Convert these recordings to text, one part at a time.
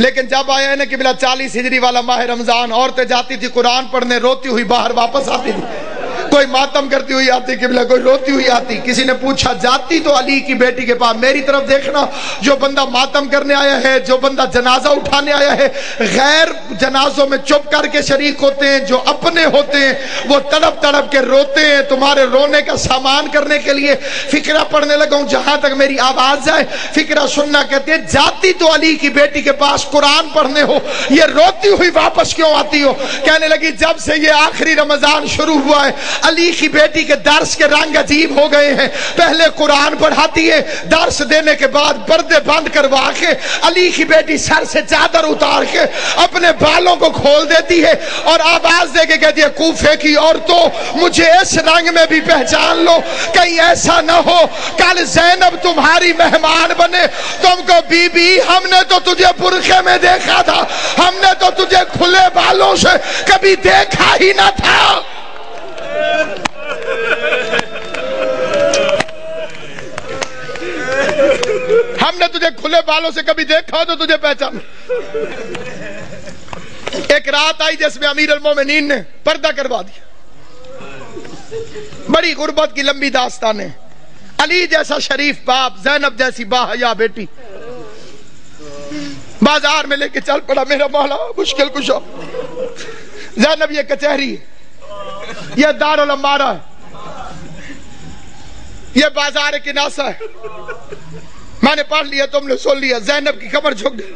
لیکن جب آیا ہے نا قبلہ 40 ہجری والا ماہ رمضان، عورتیں جاتی تھی قرآن پڑھنے، روتی ہوئی باہر واپس آتی تھی، کوئی ماتم کرتی ہوئی آتی قبلہ، کوئی روتی ہوئی آتی۔ کسی نے پوچھا جاتی تو علی کی بیٹی کے پاس، میری طرف دیکھنا، جو بندہ ماتم کرنے آیا ہے، جو بندہ جنازہ اٹھانے آیا ہے، غیر جنازوں میں چپ کر کے شریک ہوتے ہیں، جو اپنے ہوتے ہیں وہ تڑپ تڑپ کے روتے ہیں۔ تمہارے رونے کا سامان کرنے کے لیے فقرہ پڑھنے لگا ہوں، جہاں تک میری آواز جائے فقرہ سننا۔ کہتے ہیں جاتی تو علی کی بیٹی کے پاس قرآن پڑھنے ہو، یہ روتی ہوئی واپس کیوں آتی ہو؟ کہنے لگی جب سے یہ آخری رمضان شروع ہوا ہے، علی کی بیٹی کے درس کے رنگ عجیب ہو گئے ہیں۔ پہلے قرآن پڑھاتی ہے، درس دینے کے بعد پردے بند کروا کے علی کی بیٹی سر سے چادر اتار کے اپنے بالوں کو کھول دیتی ہے اور آواز دے کے کہتی ہے کوفے کی عورتوں مجھے اس رنگ میں بھی پہچان لو، کہیں ایسا نہ ہو کل زینب تمہاری مہمان بنے، تم کو بی بی ہم نے تو تجھے برقعے میں دیکھا تھا، ہم نے تو تجھے کھلے بالوں سے کبھی دیکھا ہی نہ تھا۔ ہم نے تجھے کھلے بالوں سے کبھی دیکھا تو تجھے پہچان۔ ایک رات آئی جس میں امیر المومنین نے پردہ کروا دیا، بڑی غربت کی لمبی داستان ہے۔ علی جیسا شریف باپ، زینب جیسی باحیا بیٹی بازار میں لے کے چل پڑا، میرا مولا مشکل کشا۔ زینب یہ کچہری ہے، یہ دارالعمارہ ہے، یہ بازار کناسہ ہے، میں نے پڑھ لیا تم نے سن لیا۔ زینب کی کمر جھک گئی،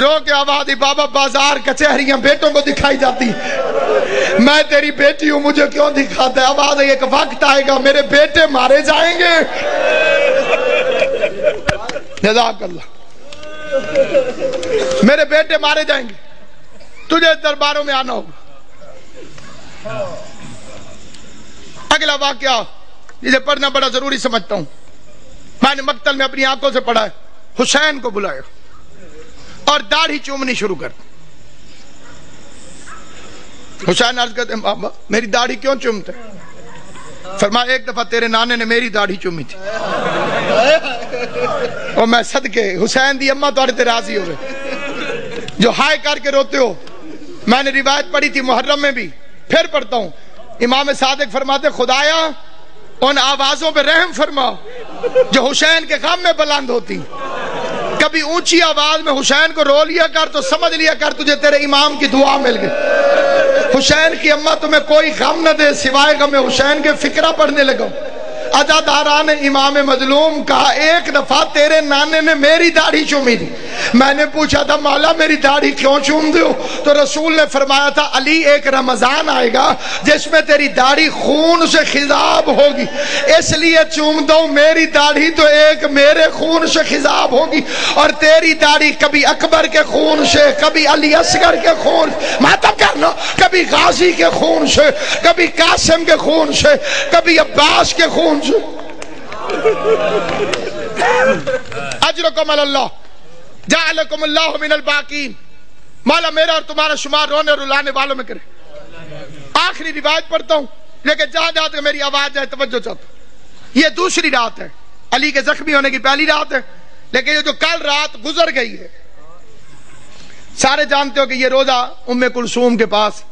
رو کے آواز دی بابا بازار کچہریاں بیٹوں کو دکھائی جاتی، میں تیری بیٹی ہوں مجھے کیوں دکھاتا ہے؟ آواز ہے ایک وقت آئے گا میرے بیٹے مارے جائیں گے۔ جزاک اللہ، میرے بیٹے مارے جائیں گے، تجھے درباروں میں آنا ہوگا۔ اگلا واقعہ جسے پڑھنا بڑا ضروری سمجھتا ہوں، میں نے مقتل میں اپنی آنکھوں سے پڑھا ہے۔ حسین کو بلایا اور داڑھی چومنی شروع کر دی۔ حسین عرض کرتے ہیں بابا میری داڑھی کیوں چومتے؟ فرمایا ایک دفعہ تیرے نانے نے میری داڑھی چومی تھی اور میں صدقے حسین دی اماں تھوڑے تے راضی ہوئے جو ہائے کر کے روتے ہو۔ میں نے روایت پڑھی تھی محرم میں بھی، پھر پڑھتا ہوں۔ امام صادق فرماتے خدایا ان آوازوں پہ رحم فرما جو حسین کے غم میں بلند ہوتی، کبھی اونچی آواز میں حسین کو رو لیا کر تو سمجھ لیا کر تجھے تیرے امام کی دعا مل گئی۔ حسین کی اماں تمہیں کوئی غم نہ دے سوائے غم حسین کے فقرہ پڑھنے لگا۔ عزاداران امام مظلوم کہا ایک دفعہ تیرے نانے نے میری داڑھی چومی تھی، میں نے پوچھا تھا مولا میری داڑھی کیوں چوم دے ہو؟ تو رسول نے فرمایا تھا علی ایک رمضان آئے گا جس میں تیری داڑھی خون سے خضاب ہوگی، اس لیے چوم دو میری داڑھی تو ایک میرے خون سے خضاب ہوگی، اور تیری داڑھی کبھی اکبر کے خون سے، کبھی علی اصغر کے خون، ماتم کرنا، کبھی غازی کے خون سے، کبھی قاسم کے خون سے، کبھی عباس کے خون سے۔ اجرکم اللہ جعلکم اللہ من الباقین، مولا میرا اور تمہارا شمار رونے اور رلانے والوں میں کرے۔ آخری روایت پڑھتا ہوں لیکن جہاں جہاں تک میری آواز جائے توجہ چاہتا ہوں۔ یہ دوسری رات ہے، علی کے زخمی ہونے کی پہلی رات ہے، لیکن یہ جو کل رات گزر گئی ہے، سارے جانتے ہو کہ یہ روزہ ام کلثوم کے پاس،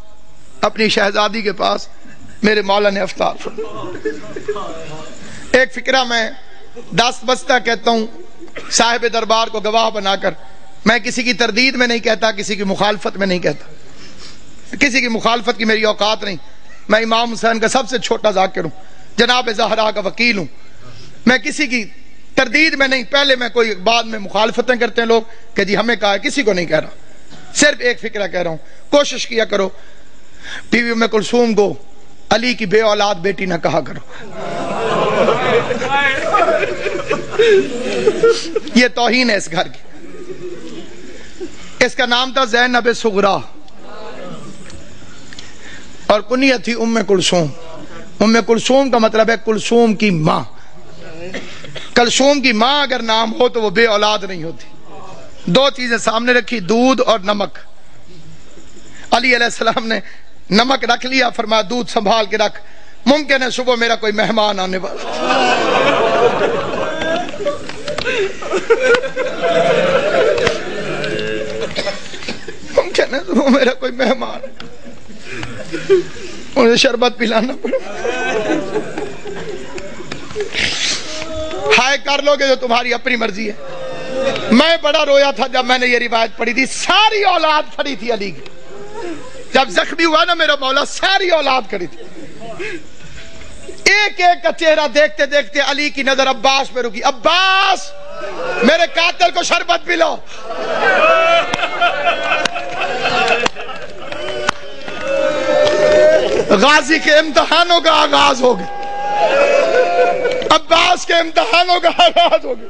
اپنی شہزادی کے پاس میرے مولا نے افطار فرمایا۔ ایک فقرہ میں دست بستہ کہتا ہوں صاحب دربار کو گواہ بنا کر، میں کسی کی تردید میں نہیں کہتا، کسی کی مخالفت میں نہیں کہتا، کسی کی مخالفت کی میری اوقات نہیں، میں امام حسین کا سب سے چھوٹا ذاکر ہوں، جناب زہرا کا وکیل ہوں، میں کسی کی تردید میں نہیں، پہلے میں کوئی بعد میں مخالفتیں کرتے ہیں لوگ کہ جی ہمیں کہا ہے، کسی کو نہیں کہہ رہا، صرف ایک فقرہ کہہ رہا ہوں۔ کوشش کیا کرو بیوی ام کلثوم کو علی کی بے اولاد بیٹی نہ کہا کرو، یہ توہین ہے اس گھر کی۔ اس کا نام تھا زینب صغرا اور کنیت تھی ام کلثوم۔ ام کلثوم کا مطلب ہے کلثوم کی ماں۔ کلثوم کی ماں اگر نام ہو تو وہ بے اولاد نہیں ہوتی۔ دو چیزیں سامنے رکھی، دودھ اور نمک۔ علی علیہ السلام نے نمک رکھ لیا، فرمایا دودھ سنبھال کے رکھ، ممکن ہے صبح میرا کوئی مہمان آنے والا۔ میرا کوئی مہمان مجھے شربت پلانا پڑا. ہائے کر لو گے جو تمہاری اپنی مرضی ہے. میں بڑا رویا تھا جب میں نے یہ روایت پڑھی تھی. ساری اولاد کھڑی تھی علی کی. جب زخمی ہوا نا میرا مولا, ساری اولاد کھڑی تھی. ایک ایک کا چہرہ دیکھتے دیکھتے علی کی نظر عباس پہ رکی. عباس میرے قاتل کو شربت پلاؤ. غازی کے امتحانوں کا آغاز ہو گیا. عباس کے امتحانوں کا آغاز ہو گیا.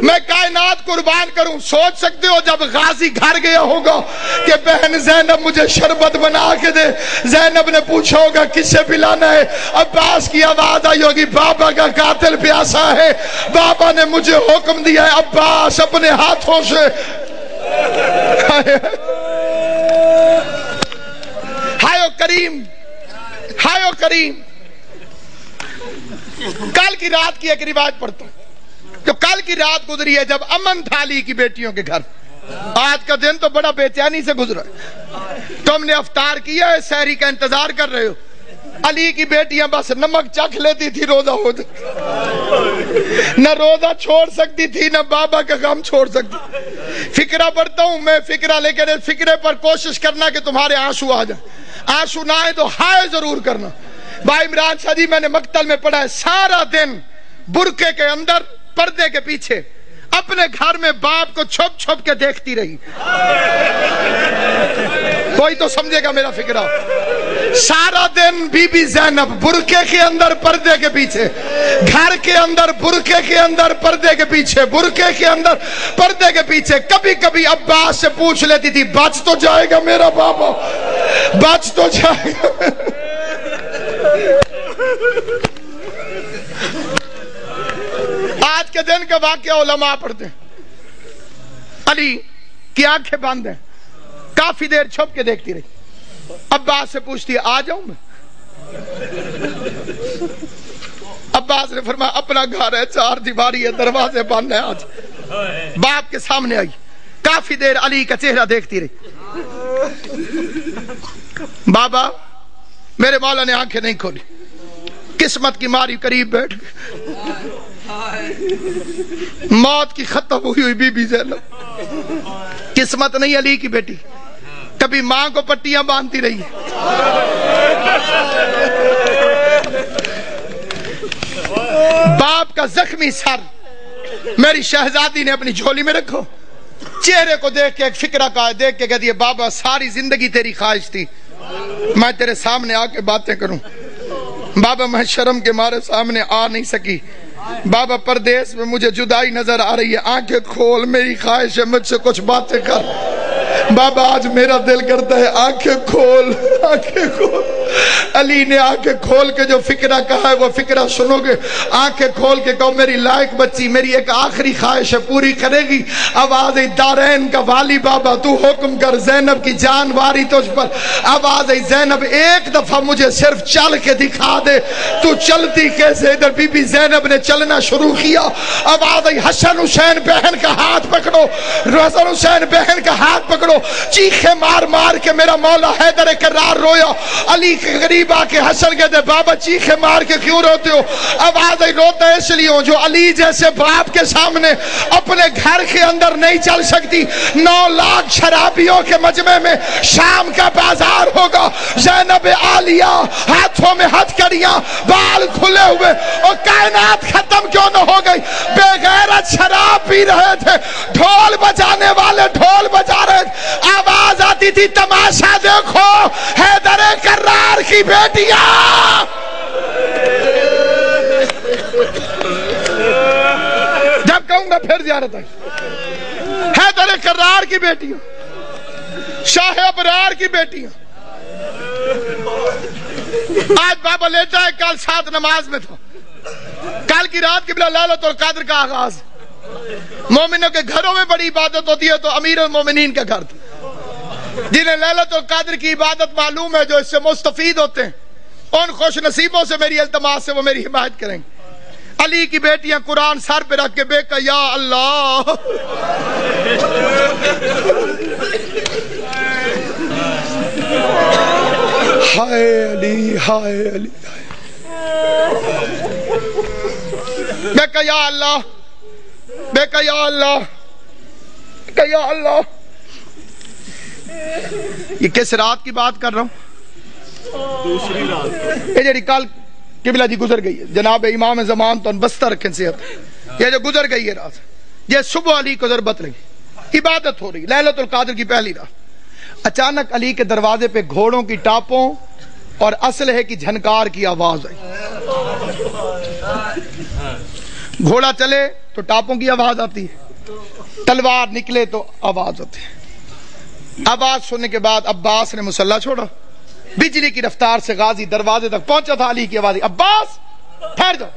میں کائنات قربان کروں. سوچ سکتے ہو جب غازی گھر گیا ہوگا کہ بہن زینب مجھے شربت بنا کے دے, زینب نے پوچھا ہوگا کس سے پلانا ہے, عباس کی آواز آئی ہوگی بابا کا قاتل پیاسا ہے, بابا نے مجھے حکم دیا ہے عباس اپنے ہاتھوں سے. ہائے کریم, ہائے کریم. کل کی رات کی ایک روایت پڑھتا ہوں جو کل کی رات گزری ہے جب امن تھا علی کی بیٹیوں کے گھر. آج کا دن تو بڑا بے چینی سے گزرا ہے. تم نے افطار کیا ہے, سحری کا انتظار کر رہے ہو. علی کی بیٹیاں بس نمک چکھ لیتی تھی روزہ ہو جاتا, نہ روزہ چھوڑ سکتی تھی نہ بابا کا غم چھوڑ سکتی. فکرہ پڑھتا ہوں میں, فکرہ لے کے فکرے پر کوشش کرنا کہ تمہارے آنسو آ جائیں. آنسو نہ آئے تو ہائے ضرور کرنا. بھائی عمران شاہ جی میں نے مقتل میں پڑھا ہے سارا دن برقعے کے اندر پردے کے پیچھے اپنے گھر میں باپ کو چھپ چھپ کے دیکھتی رہی. کوئی تو سمجھے گا میرا فکرہ. سارا دن بی بی زینب برقعے کے اندر پردے کے پیچھے, گھر کے اندر برقعے کے اندر پردے کے پیچھے, برقعے کے اندر پردے کے پیچھے. کبھی کبھی عباس سے پوچھ لیتی تھی بچ تو جائے گا میرا بابا, بچ تو جائے گا. آج کے دن کا واقعہ علماء پڑھتے ہیں. علی کی آنکھیں بند ہیں, کافی دیر چھپ کے دیکھتی رہی. عباس سے پوچھتی ہے آ جاؤں میں. عباس نے فرمایا اپنا گھر ہے, چار دیواری ہے, دروازے بند ہیں. آج باپ کے سامنے آئی, کافی دیر علی کا چہرہ دیکھتی رہی. بابا میرے مولا نے آنکھیں نہیں کھولی, قسمت کی ماری قریب بیٹھ گئے. موت کی ختم ہوئی بی بی زینب. قسمت نہیں علی کی بیٹی, کبھی ماں کو پٹیاں باندھتی رہی. باپ کا زخمی سر میری شہزادی نے اپنی جھولی میں رکھو. چہرے کو دیکھ کے ایک فکرہ کا دیکھ کے کہتی ہے بابا ساری زندگی تیری خواہش تھی میں تیرے سامنے آ کے باتیں کروں. بابا میں شرم کے مارے سامنے آ نہیں سکی. بابا پردیس میں مجھے جدائی نظر آ رہی ہے, آنکھیں کھول, میری خواہش ہے مجھ سے کچھ باتیں کر. بابا آج میرا دل کرتا ہے آنکھیں کھول, آنکھیں کھول. علی نے آنکھیں کھول کے جو فکرہ کہا ہے وہ فکرہ سنو گے. آنکھیں کھول کے کہو میری لائق بچی, میری ایک آخری خواہش ہے پوری کرے گی. آواز دارین کا والی بابا تو حکم کر, زینب کی جان واری تجھ پر. آواز زینب ایک دفعہ مجھے صرف چل کے دکھا دے, تو چلتی کیسے. ادھر بی بی زینب نے چلنا شروع کیا. آواز حسن حسین بہن کا ہاتھ پکڑو, حسن حسین بہن کا ہاتھ پکڑو. چیخے مار مار کے میرا مولا حیدر کرار رویا. علی کے قریب آ کے حسن کہتے بابا چیخے مار کے کیوں روتے ہو. آواز روتا اس لیے ہوں جو علی جیسے باپ کے سامنے اپنے گھر کے اندر نہیں چل سکتی. 9 لاکھ شرابیوں کے مجمع میں شام کا بازار ہوگا, زینب عالیہ ہاتھوں میں ہتھکڑیاں, بال کھلے ہوئے, اور کائنات ختم کیوں نہ ہو گئی. بے غیرت شراب پی رہے تھے, ڈھول بجانے والے ڈھول بجا رہے تھے. آواز آتی تھی تماشا دیکھو حیدر کرار کی بیٹیاں. جب کہوں گا پھر زیارت آئی. حیدر کرار کی بیٹیاں, شاہ ابرار کی بیٹیاں. آج بابا لیتا ہے, کل ساتھ نماز میں تھا. کل کی رات کی بلا لیلۃ القدر کا آغاز. مومنوں کے گھروں میں بڑی عبادت ہوتی ہے تو امیر المومنین کا گھر تھا. جنہیں لیلۃ القدر کی عبادت معلوم ہے, جو اس سے مستفید ہوتے ہیں, ان خوش نصیبوں سے میری التماس سے وہ میری حمایت کریں گے. علی کی بیٹیاں قرآن سر پہ رکھ کے بے کہ یا اللہ ہائے علی میں کہا یا اللہ، میں کہا یا اللہ، کہ یا اللہ. یہ کس رات کی بات کر رہا ہوں؟ دوسری رات. یہ جڑی کل قبلہ جی گزر گئی ہے، جناب امام زمان تو بستہ رکھیں صحت، یہ جو گزر گئی ہے رات، یہ صبح علی کو ضربت لگی، عبادت ہو رہی لیلۃ القدر کی پہلی رات. اچانک علی کے دروازے پہ گھوڑوں کی ٹاپوں اور اسلحے کی جھنکار کی آواز آئی. گھوڑا چلے تو ٹاپوں کی آواز آتی ہے، تلوار نکلے تو آواز ہوتی ہے. آواز سننے کے بعد عباس نے مسلح چھوڑا، بجلی کی رفتار سے غازی دروازے تک پہنچا تھا. علی کی آواز، عباس ٹھہر جاؤ.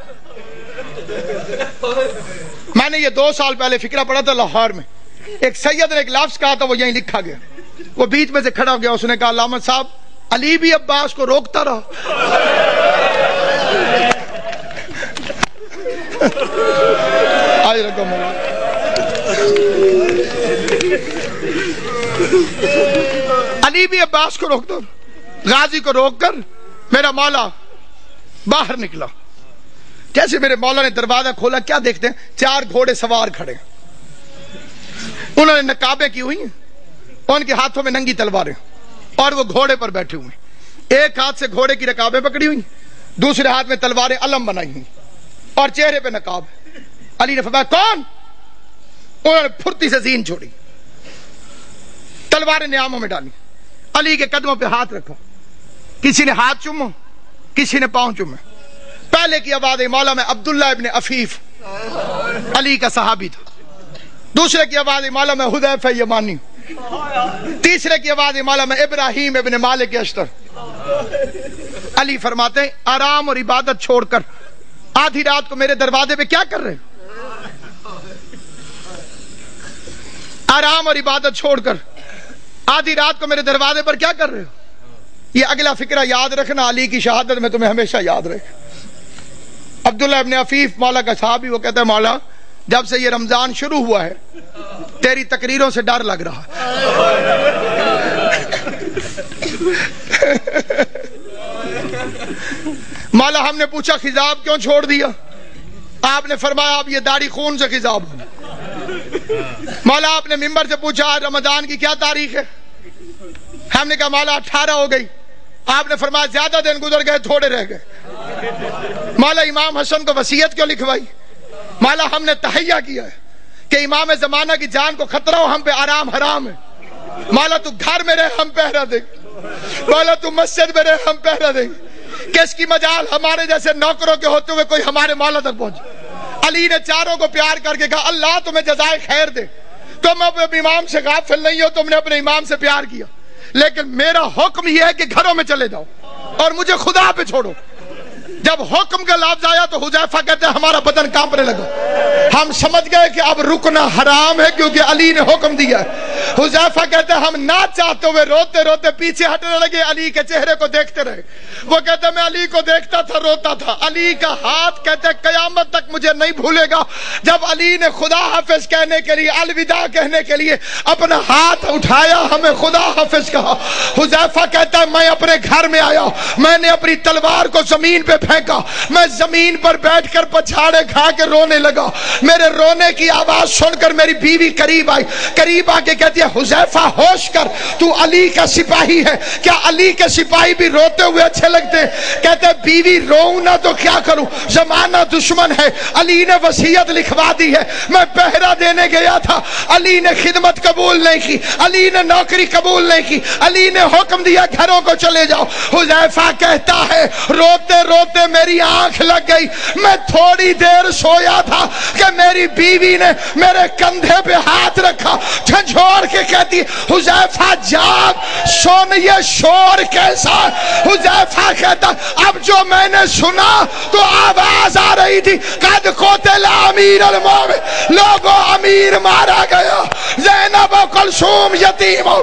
میں نے یہ 2 سال پہلے فقرہ پڑھا تھا لاہور میں، ایک سید نے ایک لفظ کہا تھا، وہ یہیں لکھا گیا. وہ بیچ میں سے کھڑا ہو گیا، اس نے کہا علامہ صاحب علی بھی عباس کو روکتا رہا. آج رقم علی بھی عباس کو روکتا رہا. غازی کو روک کر میرا مولا باہر نکلا. کیسے میرے مولا نے دروازہ کھولا، کیا دیکھتے ہیں؟ 4 گھوڑے سوار کھڑے، انہوں نے نقابیں کی ہوئی ہیں، ان کے ہاتھوں میں ننگی تلواریں، اور وہ گھوڑے پر بیٹھے ہوئے. ایک ہاتھ سے گھوڑے کی رکابیں پکڑی ہوئی، دوسرے ہاتھ میں تلواریں علم بنائی ہوئی، اور چہرے پہ نقاب. علی نے فرمایا کون؟ انہوں نے پھرتی سے زین چھوڑی، تلواریں نیاموں میں ڈالی، علی کے قدموں پہ ہاتھ رکھا. کسی نے ہاتھ چومو، کسی نے پاؤں چومے. پہلے کی آواز مولا میں عبداللہ ابن عفیف علی کا صحابی تھا. دوسرے کی آواز مولا میں حذیفہ یمانی. تیسرے کی آواز مولا میں ابراہیم ابن مالک اشتر. علی فرماتے ہیں آرام اور عبادت چھوڑ کر آدھی رات کو میرے دروازے پہ کیا کر رہے ہو؟ آرام اور عبادت چھوڑ کر آدھی رات کو میرے دروازے پر کیا کر رہے ہو؟ یہ اگلا فقرہ یاد رکھنا، علی کی شہادت میں تمہیں ہمیشہ یاد رہے. عبداللہ ابن عفیف مولا کا صحابی، وہ کہتا ہے مولا جب سے یہ رمضان شروع ہوا ہے تیری تقریروں سے ڈر لگ رہا. مولا ہم نے پوچھا خضاب کیوں چھوڑ دیا؟ آپ نے فرمایا اب یہ داڑھی خون سے خضاب ہو. مولا آپ نے ممبر سے پوچھا آج رمضان کی کیا تاریخ ہے؟ ہم نے کہا مولا 18 ہو گئی. آپ نے فرمایا زیادہ دن گزر گئے، تھوڑے رہ گئے. مولا امام حسن کو وصیت کیوں لکھوائی؟ مولا ہم نے تہیہ کیا ہے کہ امام زمانہ کی جان کو خطرہ ہو، ہم پہ آرام حرام ہے. مولا تو گھر میں رہے، ہم پہرا دیں گے. مولا تو مسجد میں رہے، ہم پہرا دیں گے. کس کی مجال ہمارے جیسے نوکروں کے ہوتے ہوئے کوئی ہمارے مولا تک پہنچے. علی نے چاروں کو پیار کر کے کہا اللہ تمہیں جزائے خیر دے، تم اب امام سے غافل نہیں ہو، تم نے اپنے امام سے پیار کیا، لیکن میرا حکم یہ ہے کہ گھروں میں چلے جاؤ اور مجھے خدا پہ چھوڑو. جب حکم کا لفظ آیا تو حذیفہ کہتے ہیں ہمارا بدن کانپنے لگا. ہم سمجھ گئے کہ اب رکنا حرام ہے کیونکہ علی نے حکم دیا ہے. حذیفہ کہتے ہیں ہم نہ چاہتے ہوئے روتے روتے پیچھے ہٹنے لگے، علی کے چہرے کو دیکھتے رہے. وہ کہتے ہیں میں علی کو دیکھتا تھا، روتا تھا. علی کا ہاتھ کہتے ہیں قیامت تک مجھے نہیں بھولے گا جب علی نے خدا حافظ کہنے کے لیے، الوداع کہنے کے لیے اپنا ہاتھ اٹھایا، ہمیں خدا حافظ کہا. حذیفہ کہتا ہے میں اپنے گھر میں آیا، میں نے اپنی تلوار کو زمین پہ پھینکا، میں زمین پر بیٹھ کر پچھاڑے کھا کے رونے لگا. میرے رونے کی آواز سن کر میری بیوی قریب آئی، قریب آ کے کہتی ہے حذیفہ ہوش کر، تو علی کا سپاہی ہے، کیا علی کے سپاہی بھی روتے ہوئے اچھے لگتے ہیں؟ کہتے ہیں بیوی روؤں نہ تو کیا کروں، زمانہ دشمن ہے، علی نے وصیت لکھوا دی ہے، میں پہرا دینے گیا تھا، علی نے خدمت قبول نہیں کی، علی نے نوکری قبول نہیں کی، علی نے حکم دیا گھروں کو چلے جاؤ. حذیفہ کہتا ہے روتے روتے میری آنکھ لگ گئی، میں تھوڑی دیر سویا تھا کہ میری بیوی نے میرے کندھے پہ ہاتھ رکھا، جھنجھوڑ کے کہتی حذیفہ جاگ، سن یہ شور کیسا. حذیفہ کہتا اب جو میں نے سنا تو آواز آ رہی تھی قد قتل امیر المومنین، لوگوں امیر مارا گیا، زینب و کلثوم یتیم ہو